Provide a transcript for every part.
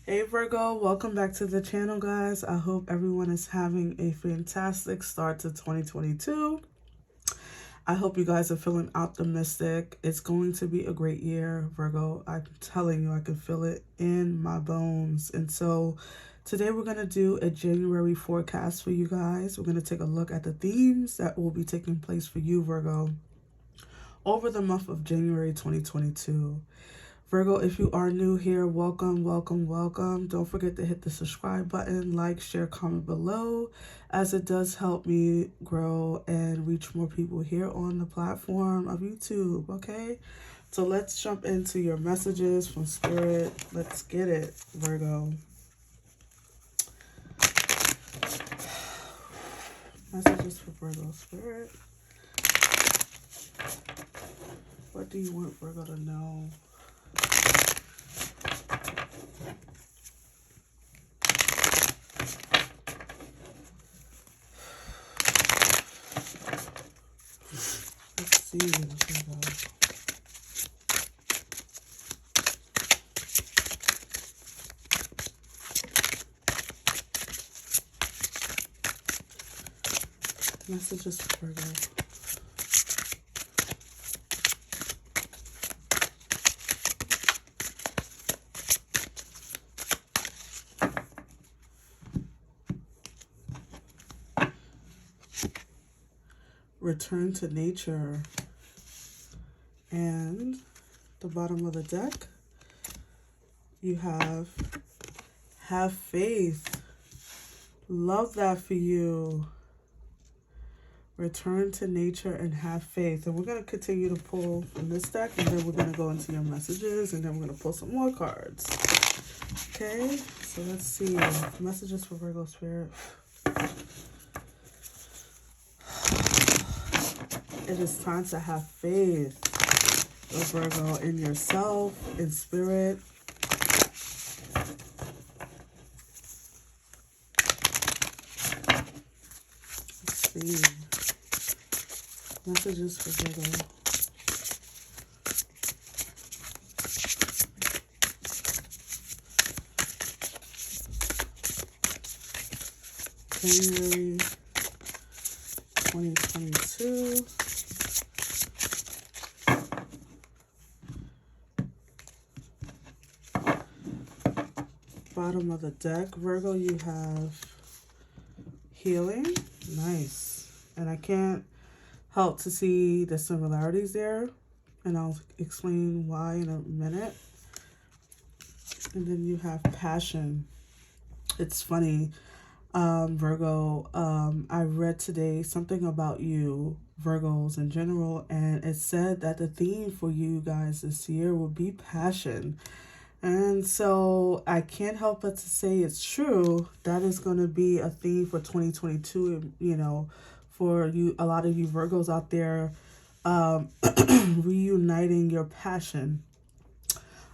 Hey Virgo, welcome back to the channel, guys. I hope everyone is having a fantastic start to 2022. I hope you guys are feeling optimistic. It's going to be a great year, Virgo. I'm telling you, I can feel it in my bones. And so today we're going to do a January forecast for you guys. We're going to take a look at the themes that will be taking place for you, Virgo, over the month of January 2022. Virgo, if you are new here, welcome, welcome, welcome. Don't forget to hit the subscribe button, like, share, comment below, as it does help me grow and reach more people here on the platform of YouTube, okay? So let's jump into your messages from Spirit. Let's get it, Virgo. Messages for Virgo, Spirit. What do you want Virgo to know? Let's see, Virgo. Messages for Virgo. Return to nature. And the bottom of the deck, you have faith. Love that for you. Return to nature and have faith. And we're going to continue to pull from this deck, and then we're going to go into your messages, and then we're going to pull some more cards. Okay, so let's see. Messages for Virgo Spirit. It is time to have faith, Virgo, in yourself, in spirit. Let's see. Messages for Virgo. January 2022. Bottom of the deck, Virgo, you have healing. Nice. And I can't help to see the similarities there, and I'll explain why in a minute. And then you have passion. It's funny, Virgo, I read today something about you, Virgos in general, and it said that the theme for you guys this year will be passion. And so I can't help but to say it's true. That is going to be a theme for 2022, you know, for you, a lot of you Virgos out there, reuniting your passion.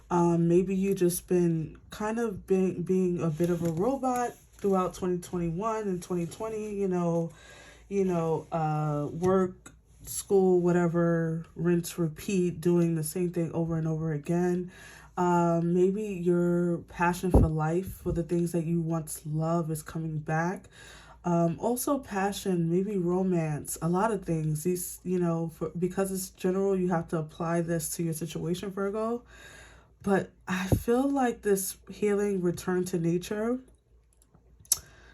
Maybe you just been kind of being a bit of a robot throughout 2021 and 2020, work, school, whatever, rinse, repeat, doing the same thing over and over again. Maybe your passion for life, for the things that you once loved, is coming back. Also passion, maybe romance, a lot of things. These, because it's general, you have to apply this to your situation, Virgo. But I feel like this healing return to nature,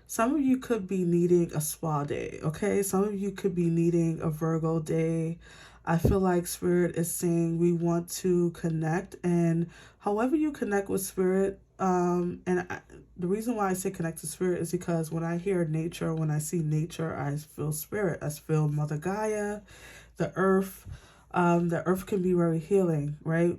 some of you could be needing a spa day, okay? Some of you could be needing a Virgo day. I feel like Spirit is saying we want to connect, and however you connect with Spirit, the reason why I say connect to Spirit is because when I hear nature, when I see nature, I feel Spirit. I feel Mother Gaia, the earth. The earth can be very healing, right?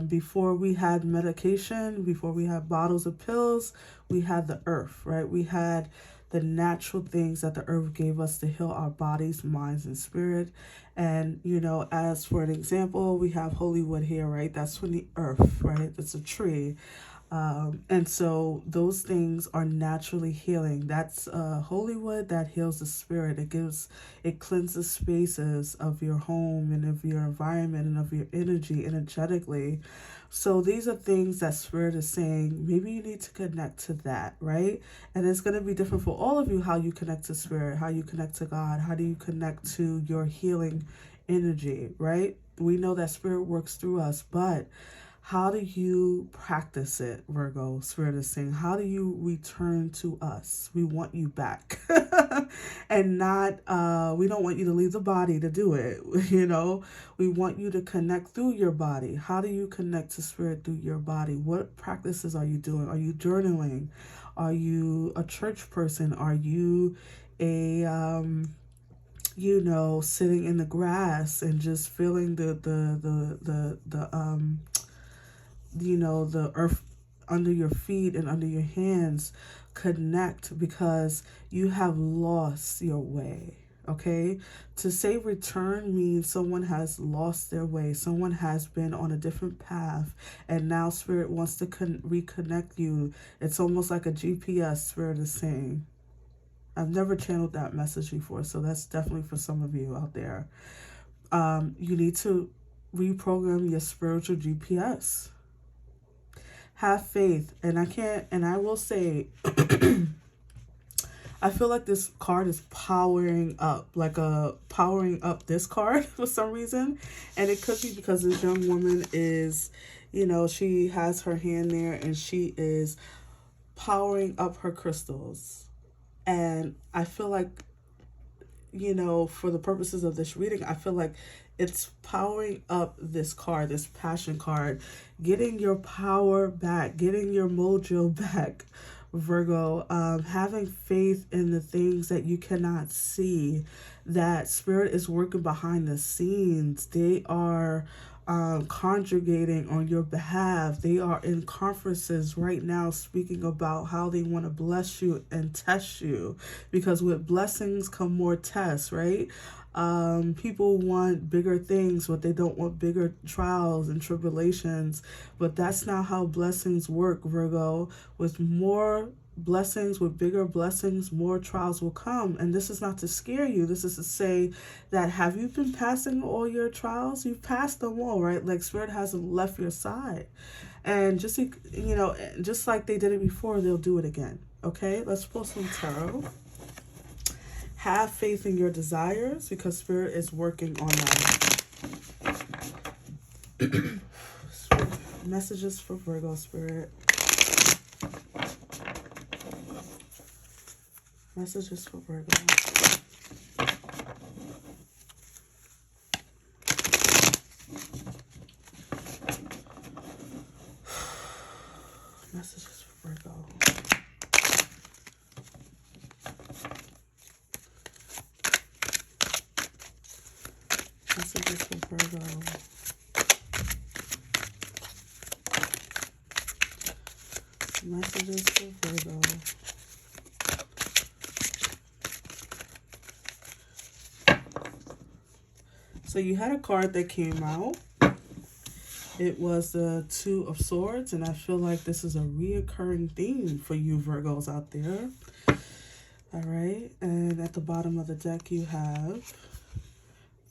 Before we had medication, before we had bottles of pills, we had the earth, right? We had the natural things that the earth gave us to heal our bodies, minds, and spirit. And, as for an example, we have holy wood here, right? That's from the earth, right? It's a tree. And so those things are naturally healing. That's holy wood that heals the spirit. It cleanses spaces of your home and of your environment and of your energy energetically. So these are things that spirit is saying, maybe you need to connect to that, right? And it's going to be different for all of you, how you connect to spirit, how you connect to God, how do you connect to your healing energy, right? We know that spirit works through us, but how do you practice it, Virgo? Spirit is saying, how do you return to us? We want you back. And not, we don't want you to leave the body to do it. We want you to connect through your body. How do you connect to spirit through your body? What practices are you doing? Are you journaling? Are you a church person? Are you a, sitting in the grass and just feeling the earth under your feet and under your hands? Connect, because you have lost your way. Okay, to say return means someone has lost their way, someone has been on a different path, and now spirit wants to reconnect you. It's almost like a GPS, spirit is saying. I've never channeled that message before, so that's definitely for some of you out there. You need to reprogram your spiritual GPS. Have faith. And I will say, I feel like this card is powering up this card for some reason. And it could be because this young woman is, she has her hand there and she is powering up her crystals. And I feel like, for the purposes of this reading, I feel like it's powering up this card, this passion card, getting your power back, getting your mojo back, Virgo, having faith in the things that you cannot see, that spirit is working behind the scenes. They are conjugating on your behalf. They are in conferences right now speaking about how they want to bless you and test you, because with blessings come more tests, right? People want bigger things, but they don't want bigger trials and tribulations. But that's not how blessings work, Virgo. With more blessings, with bigger blessings, more trials will come. And this is not to scare you. This is to say that, have you been passing all your trials? You've passed them all, right? Like spirit hasn't left your side. And just like they did it before, they'll do it again. Okay, let's pull some tarot. Have faith in your desires, because spirit is working on them. Messages for Virgo spirit. Messages for Virgo. Messages for Virgo. Messages for Virgo. Messages for Virgo. So you had a card that came out. It was the Two of Swords, and I feel like this is a reoccurring theme for you Virgos out there. All right, and at the bottom of the deck you have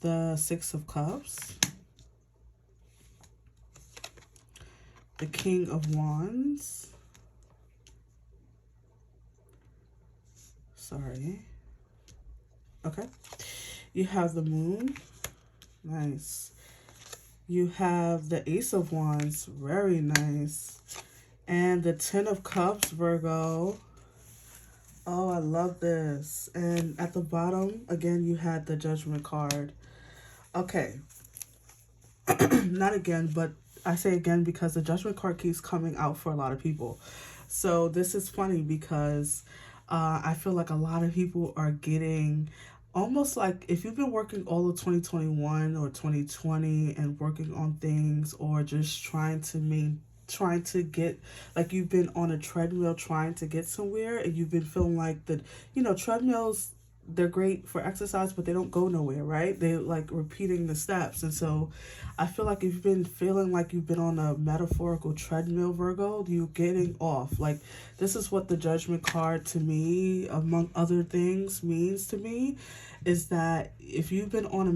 the Six of Cups, the King of Wands. Sorry. Okay. You have the Moon. Nice. You have the Ace of Wands. Very nice. And the Ten of Cups, Virgo. Oh, I love this. And at the bottom, again, you had the Judgment card. Okay. Not again, but I say again because the Judgment card keeps coming out for a lot of people. So this is funny because I feel like a lot of people are getting almost like, if you've been working all of 2021 or 2020 and working on things, or just trying to get, like you've been on a treadmill trying to get somewhere, and you've been feeling like the treadmills they're great for exercise, but they don't go nowhere, right? They like repeating the steps. And so I feel like if you've been feeling like you've been on a metaphorical treadmill, Virgo, you getting off. Like, this is what the judgment card to me, among other things, means to me, is that if you've been on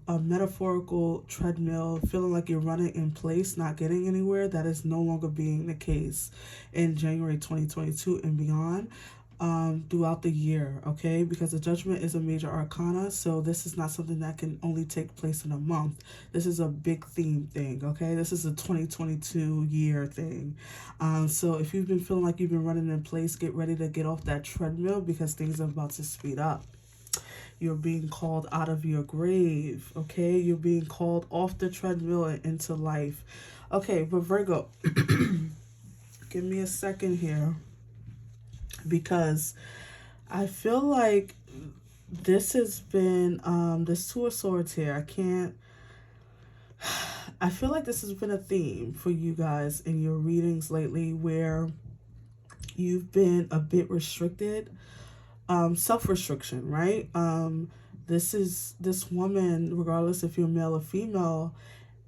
a metaphorical treadmill, feeling like you're running in place, not getting anywhere, that is no longer being the case in January 2022 and beyond, throughout the year, okay? Because the judgment is a major arcana, so this is not something that can only take place in a month. This is a big theme thing, okay? This is a 2022 year thing. So if you've been feeling like you've been running in place, get ready to get off that treadmill because things are about to speed up. You're being called out of your grave, okay? You're being called off the treadmill and into life. Okay, but Virgo, give me a second here, because I feel like this has been, there's Two of Swords here. I feel like this has been a theme for you guys in your readings lately where you've been a bit restricted. Self-restriction, right? This woman, regardless if you're male or female,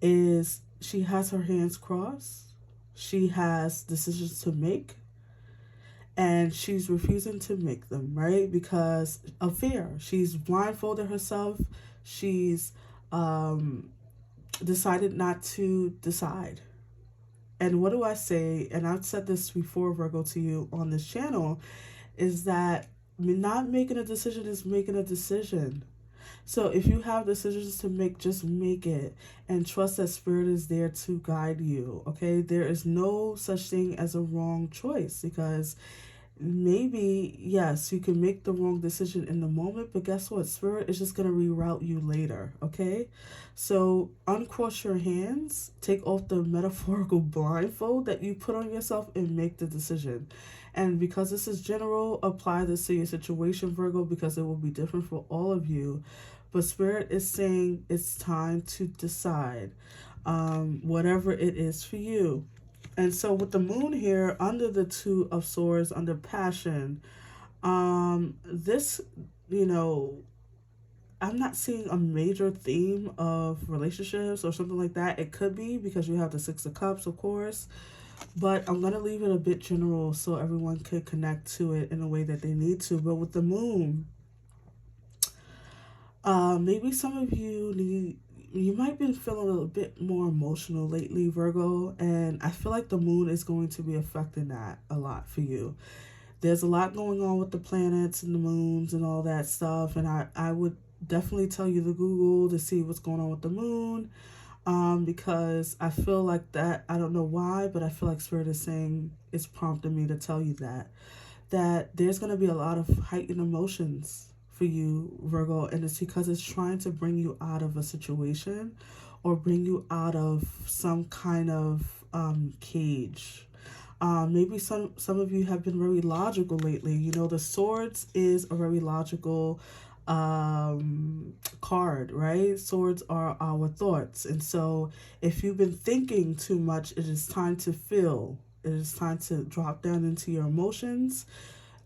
she has her hands crossed. She has decisions to make, and she's refusing to make them, right? Because of fear. She's blindfolded herself. She's decided not to decide. And what do I say? And I've said this before, Virgo, to you on this channel, is that not making a decision is making a decision. So if you have decisions to make, just make it and trust that Spirit is there to guide you, okay? There is no such thing as a wrong choice, because maybe, yes, you can make the wrong decision in the moment, but guess what? Spirit is just going to reroute you later, okay? So uncross your hands, take off the metaphorical blindfold that you put on yourself, and make the decision. And because this is general, apply this to your situation, Virgo, because it will be different for all of you. But Spirit is saying it's time to decide, whatever it is for you. And so with the moon here under the Two of Swords, under passion, this, I'm not seeing a major theme of relationships or something like that. It could be because you have the Six of Cups, of course. But I'm going to leave it a bit general so everyone could connect to it in a way that they need to. But with the moon, maybe some of you might be feeling a little bit more emotional lately, Virgo. And I feel like the moon is going to be affecting that a lot for you. There's a lot going on with the planets and the moons and all that stuff. And I would definitely tell you to Google to see what's going on with the moon. Because I feel like that, I don't know why, but I feel like Spirit is saying, it's prompting me to tell you that there's going to be a lot of heightened emotions for you, Virgo, and it's because it's trying to bring you out of a situation or bring you out of some kind of cage. Maybe some of you have been very logical lately. The Swords is a very logical card, right? Swords are our thoughts. And so if you've been thinking too much, it is time to feel. It is time to drop down into your emotions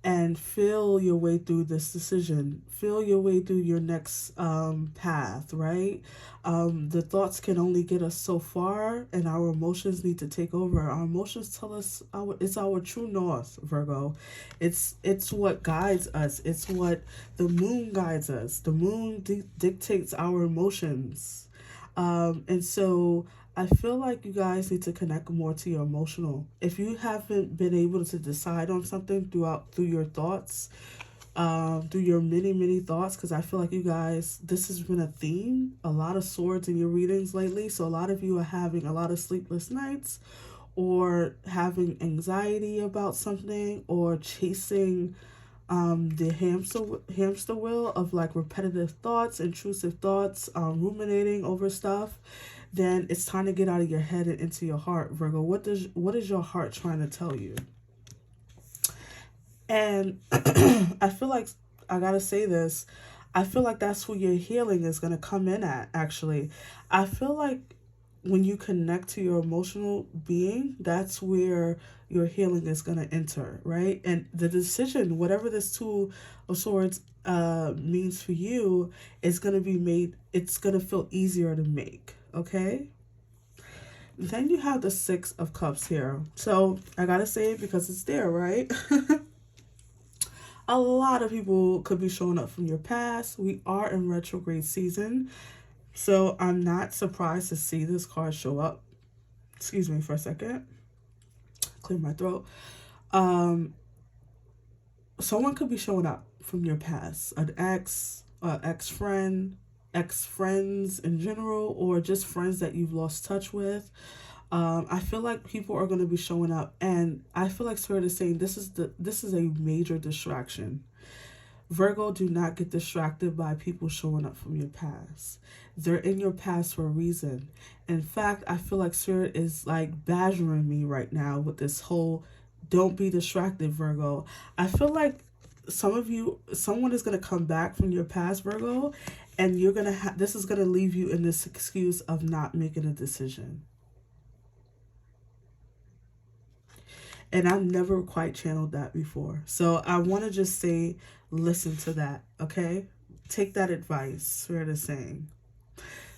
and feel your way through this decision. Feel your way through your next path, right? The thoughts can only get us so far, and our emotions need to take over. Our emotions tell us it's our true north, Virgo. It's what guides us. It's what the moon guides us. The moon dictates our emotions. And so I feel like you guys need to connect more to your emotional. If you haven't been able to decide on something through your thoughts, through your many thoughts, because I feel like you guys, this has been a theme, a lot of swords in your readings lately. So a lot of you are having a lot of sleepless nights, or having anxiety about something, or chasing the hamster wheel of like repetitive thoughts, intrusive thoughts, ruminating over stuff. Then it's time to get out of your head and into your heart, Virgo. What is your heart trying to tell you? And I feel like, I gotta say this, I feel like that's who your healing is going to come in at, actually. I feel like when you connect to your emotional being, that's where your healing is going to enter, right? And the decision, whatever this Two of Swords means for you, is going to be made, it's going to feel easier to make, okay? Then you have the Six of Cups here. So I gotta say it because it's there, right? A lot of people could be showing up from your past. We are in retrograde season, so I'm not surprised to see this card show up. Excuse me for a second. Clear my throat. Someone could be showing up from your past. An ex, ex-friend, ex-friends in general, or just friends that you've lost touch with. I feel like people are going to be showing up, and I feel like Spirit is saying this is a major distraction. Virgo, do not get distracted by people showing up from your past. They're in your past for a reason. In fact, I feel like Spirit is like badgering me right now with this whole don't be distracted, Virgo. I feel like someone is going to come back from your past, Virgo, and you're going to this is going to leave you in this excuse of not making a decision. And I've never quite channeled that before. So I want to just say, listen to that, okay? Take that advice, Spirit is saying.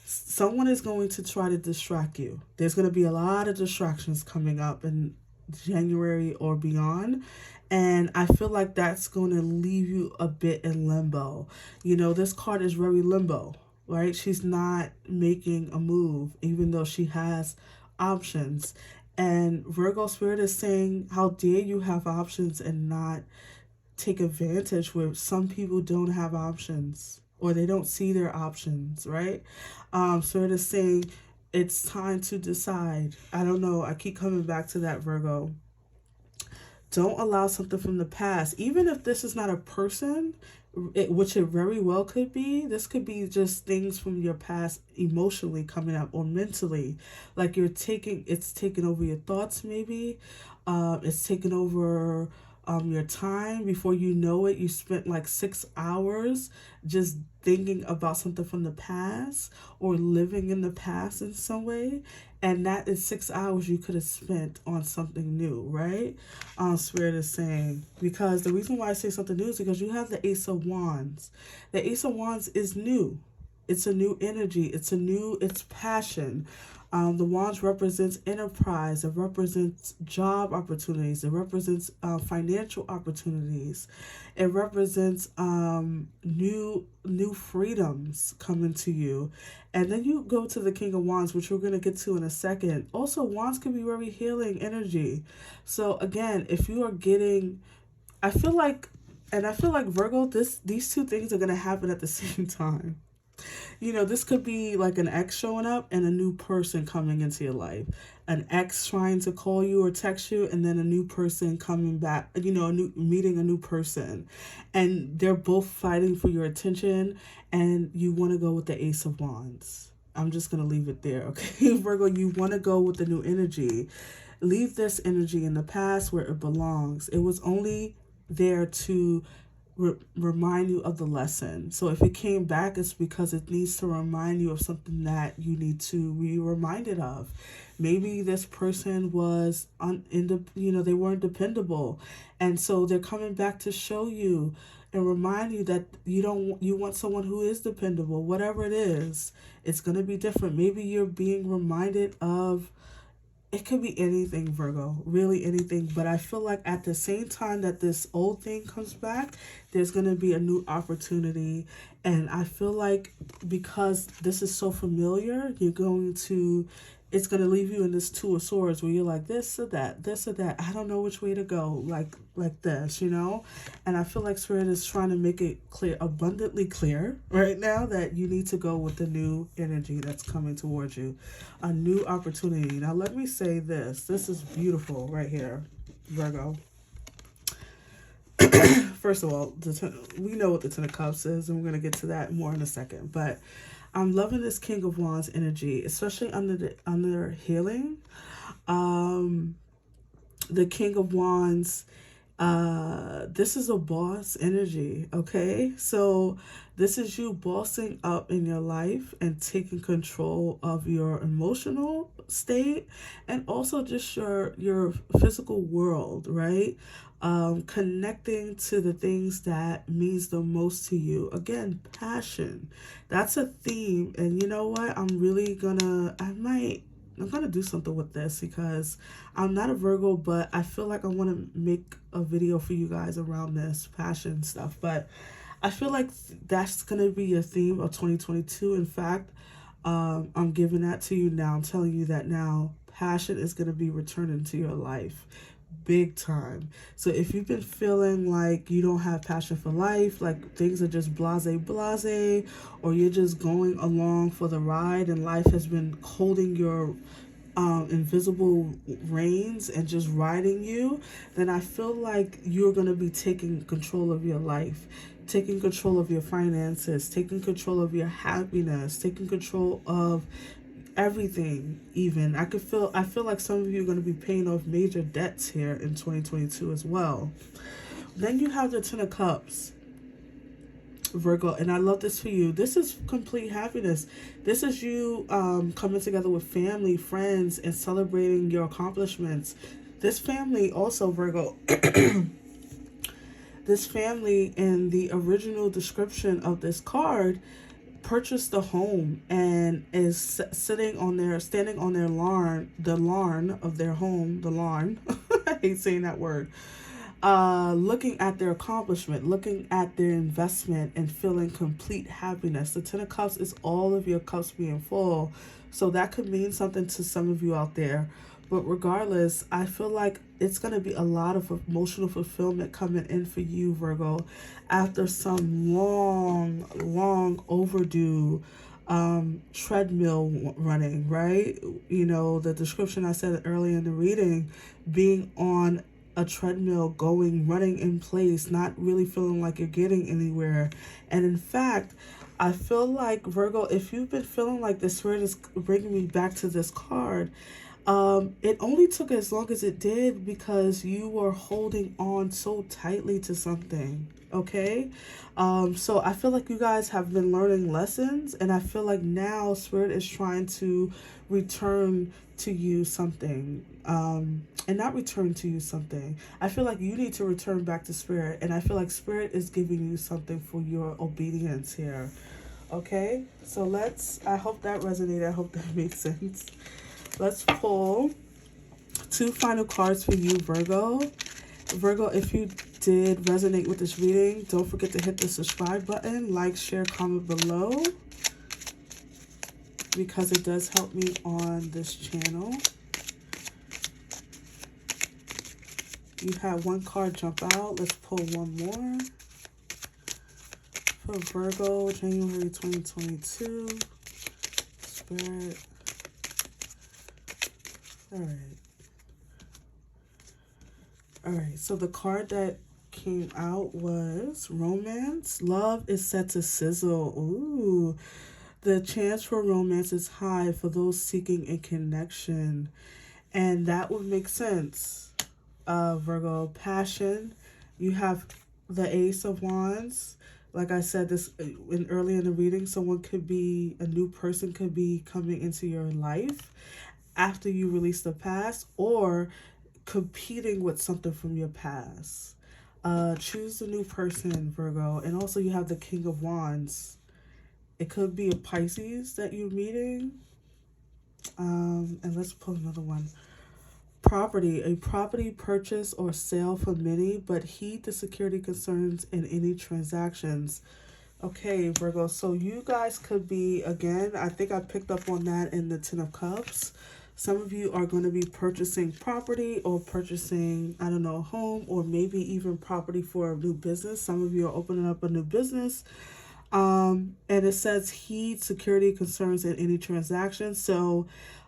Someone is going to try to distract you. There's going to be a lot of distractions coming up in January or beyond. And I feel like that's going to leave you a bit in limbo. You know, this card is very limbo, right? She's not making a move, even though she has options. And Virgo Spirit is saying, how dare you have options and not take advantage where some people don't have options or they don't see their options, right? Spirit is saying it's time to decide. I don't know. I keep coming back to that, Virgo. Don't allow something from the past, even if this is not a person, which it very well could be. This could be just things from your past emotionally coming up or mentally, like it's taking over your thoughts. Maybe it's taking over your time. Before you know it, you spent like 6 hours just thinking about something from the past or living in the past in some way. And that is 6 hours you could have spent on something new, right? Spirit is saying, because the reason why I say something new is because you have the Ace of Wands. The Ace of Wands is new. It's a new energy. It's passion. The Wands represents enterprise. It represents job opportunities. It represents financial opportunities. It represents new freedoms coming to you. And then you go to the King of Wands, which we're going to get to in a second. Also, Wands can be very healing energy. So again, if you are getting, I feel like Virgo, these two things are going to happen at the same time. You know, this could be like an ex showing up and a new person coming into your life. An ex trying to call you or text you, and then a new person coming back, you know, meeting a new person. And they're both fighting for your attention, and you want to go with the Ace of Wands. I'm just going to leave it there, okay? Virgo, you want to go with the new energy. Leave this energy in the past where it belongs. It was only there to remind you of the lesson. So if it came back, it's because it needs to remind you of something that you need to be reminded of. Maybe this person was they weren't dependable, and so they're coming back to show you and remind you that you want someone who is dependable. Whatever it is, it's going to be different. Maybe you're being reminded of, it could be anything, Virgo, really anything. But I feel like at the same time that this old thing comes back, there's going to be a new opportunity. And I feel like because this is so familiar, it's going to leave you in this Two of Swords where you're like this or that. I don't know which way to go, like this, you know? And I feel like Spirit is trying to make it clear, abundantly clear right now, that you need to go with the new energy that's coming towards you. A new opportunity. Now, let me say this. This is beautiful right here, Virgo. First of all, we know what the Ten of Cups is, and we're going to get to that more in a second. But I'm loving this King of Wands energy, especially under healing. The King of Wands This is a boss energy, okay? So this is you bossing up in your life and taking control of your emotional state and also just your physical world, right? Connecting to the things that means the most to you. Again, passion. That's a theme. And you know what? I'm gonna do something with this because I'm not a Virgo, but I feel like I want to make a video for you guys around this passion stuff. But I feel like that's gonna be your theme of 2022. In fact, I'm giving that to you now. I'm telling you that now. Passion is gonna be returning to your life big time. So if you've been feeling like you don't have passion for life, like things are just blase, or you're just going along for the ride and life has been holding your invisible reins and just riding you, then I feel like you're going to be taking control of your life, taking control of your finances, taking control of your happiness, taking control of everything. Even I feel like some of you are going to be paying off major debts here in 2022 as well. Then you have the 10 of Cups, Virgo, and I love this for you. This is complete happiness. This is you coming together with family, friends, and celebrating your accomplishments. This family also, Virgo, this family in the original description of this card purchased a home and is standing on their lawn, the lawn of their home, the lawn. I hate saying that word. Looking at their accomplishment, looking at their investment, and feeling complete happiness. The 10 of Cups is all of your cups being full. So that could mean something to some of you out there. But regardless, I feel like it's going to be a lot of emotional fulfillment coming in for you, Virgo, after some long overdue treadmill running, right? You know, the description I said earlier in the reading, being on a treadmill, running in place, not really feeling like you're getting anywhere. And in fact, I feel like, Virgo, if you've been feeling like the Spirit is bringing me back to this card, it only took as long as it did because you were holding on so tightly to something. Okay. So I feel like you guys have been learning lessons, and I feel like now Spirit is trying to return to you something. And not return to you something. I feel like you need to return back to Spirit, and I feel like Spirit is giving you something for your obedience here. Okay. So I hope that resonated. I hope that makes sense. Let's pull 2 final cards for you, Virgo. Virgo, if you did resonate with this reading, don't forget to hit the subscribe button, like, share, comment below, because it does help me on this channel. You had 1 card jump out. Let's pull 1 more. For Virgo, January 2022. Spirit. All right, so the card that came out was Romance. Love is set to sizzle. Ooh, the chance for romance is high for those seeking a connection. And that would make sense. Virgo, passion. You have the Ace of Wands. Like I said this early in the reading, a new person could be coming into your life after you release the past, or competing with something from your past. Choose a new person, Virgo. And also you have the King of Wands. It could be a Pisces that you're meeting. And let's pull another one. Property. A property purchase or sale for many, but heed the security concerns in any transactions. Okay, Virgo. So you guys could be, again, I think I picked up on that in the 10 of Cups. Some of you are going to be purchasing property or purchasing, I don't know, a home, or maybe even property for a new business. Some of you are opening up a new business. And it says heed security concerns in any transaction. So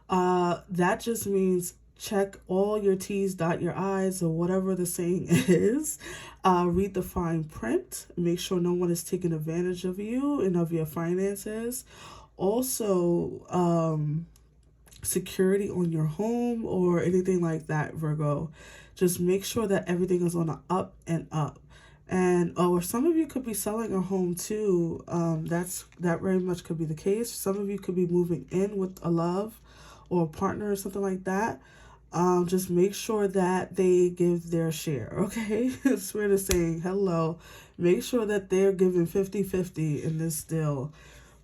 that just means check all your T's, dot your I's, or whatever the saying is. Read the fine print. Make sure no one is taking advantage of you and of your finances. Also, security on your home or anything like that, Virgo. Just make sure that everything is on the up and up. And or some of you could be selling a home too. That very much could be the case. Some of you could be moving in with a love or a partner or something like that. Just make sure that they give their share, okay? Spirit is saying hello. Make sure that they're giving 50-50 in this deal.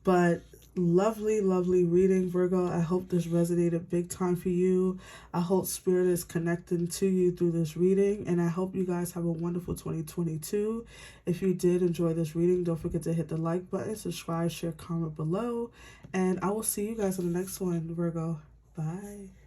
But lovely, lovely reading, Virgo. I hope this resonated big time for you. I hope Spirit is connecting to you through this reading. And I hope you guys have a wonderful 2022. If you did enjoy this reading, don't forget to hit the like button, subscribe, share, comment below. And I will see you guys in the next one, Virgo. Bye.